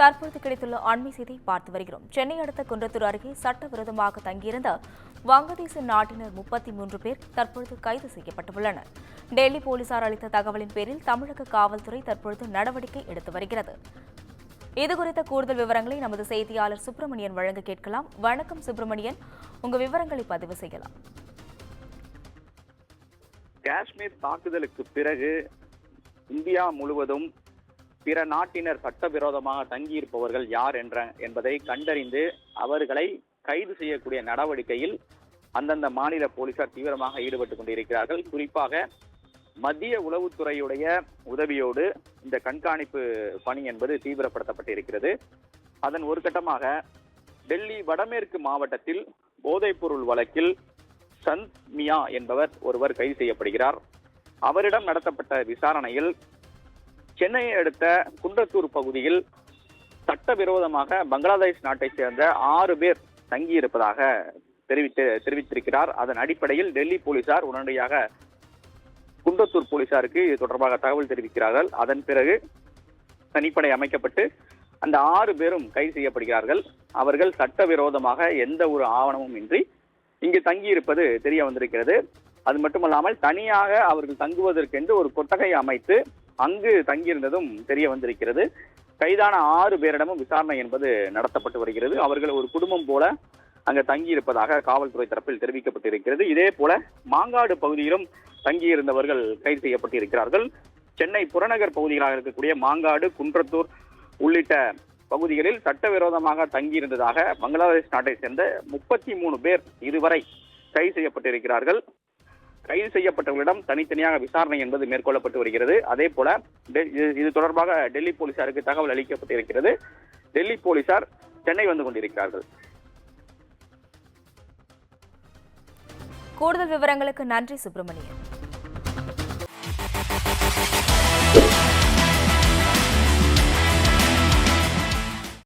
தற்போது கிடைத்துள்ள அண்மை செய்தி பார்த்து வருகிறோம். சென்னை அடுத்த குன்றத்தூர் அருகே சட்டவிரோதமாக தங்கியிருந்த வங்கதேச நாட்டினர் 33 பேர் தற்பொழுது கைது செய்யப்பட்டுள்ளனர். டெல்லி போலீசார் அளித்த தகவலின் பேரில் தமிழக காவல்துறை தற்பொழுது நடவடிக்கை எடுத்து வருகிறது. இதுகுறித்த கூடுதல் விவரங்களை நமது செய்தியாளர் சுப்பிரமணியன் வழங்க கேட்கலாம். வணக்கம் சுப்பிரமணியன், உங்க விவரங்களை பதிவு செய்யலாம். காஷ்மீர் தாக்குதலுக்கு பிறகு இந்தியா முழுவதும் பிற நாட்டினர் சட்டவிரோதமாக தங்கியிருப்பவர்கள் யார் என்பதை கண்டறிந்து அவர்களை கைது செய்யக்கூடிய நடவடிக்கையில் அந்தந்த மாநில போலீசார் தீவிரமாக ஈடுபட்டுக் கொண்டிருக்கிறார்கள். குறிப்பாக மத்திய உளவுத்துறையுடைய உதவியோடு இந்த கண்காணிப்பு பணி என்பது தீவிரப்படுத்தப்பட்டிருக்கிறது. அதன் ஒரு கட்டமாக டெல்லி வடமேற்கு மாவட்டத்தில் போதைப்பொருள் வழக்கில் சந்த் மியா என்பவர் ஒருவர் கைது செய்யப்படுகிறார். அவரிடம் நடத்தப்பட்ட விசாரணையில் சென்னையை அடுத்த குன்றத்தூர் பகுதியில் சட்டவிரோதமாக பங்களாதேஷ் நாட்டைச் சேர்ந்த 6 பேர் தங்கியிருப்பதாக தெரிவித்திருக்கிறார். அதன் அடிப்படையில் டெல்லி போலீசார் உடனடியாக குன்றத்தூர் போலீசாருக்கு இது தொடர்பாக தகவல் தெரிவிக்கிறார்கள். அதன் பிறகு தனிப்படை அமைக்கப்பட்டு அந்த 6 பேரும் கைது செய்யப்படுகிறார்கள். அவர்கள் சட்டவிரோதமாக எந்த ஒரு ஆவணமும் இன்றி இங்கு தங்கியிருப்பது தெரிய வந்திருக்கிறது. அது மட்டுமல்லாமல் தனியாக அவர்கள் தங்குவதற்கென்று ஒரு கொட்டகை அமைத்து அங்கு தங்கியிருந்ததும் தெரிய வந்திருக்கிறது. கைதான 6 பேரிடமும் விசாரணை என்பது நடத்தப்பட்டு வருகிறது. அவர்கள் ஒரு குடும்பம் போல அங்கு தங்கியிருப்பதாக காவல்துறை தரப்பில் தெரிவிக்கப்பட்டிருக்கிறது. இதே போல மாங்காடு பகுதியிலும் தங்கியிருந்தவர்கள் கைது செய்யப்பட்டிருக்கிறார்கள். சென்னை புறநகர் பகுதிகளாக இருக்கக்கூடிய மாங்காடு, குன்றத்தூர் உள்ளிட்ட பகுதிகளில் சட்டவிரோதமாக தங்கியிருந்ததாக பங்களாதேஷ் நாட்டை சேர்ந்த 33 பேர் இதுவரை கைது செய்யப்பட்டிருக்கிறார்கள். கைது செய்யப்பட்டவர்களிடம் தனித்தனியாக விசாரணை என்பது மேற்கொள்ளப்பட்டு வருகிறது. அதே போல இது தொடர்பாக டெல்லி போலீசாருக்கு தகவல் அளிக்கப்பட்டிருக்கிறது. டெல்லி போலீசார் சென்னை வந்து கொண்டிருக்கிறார்கள். கூடுதல் விவரங்களுக்கு நன்றி சுப்பிரமணியன்.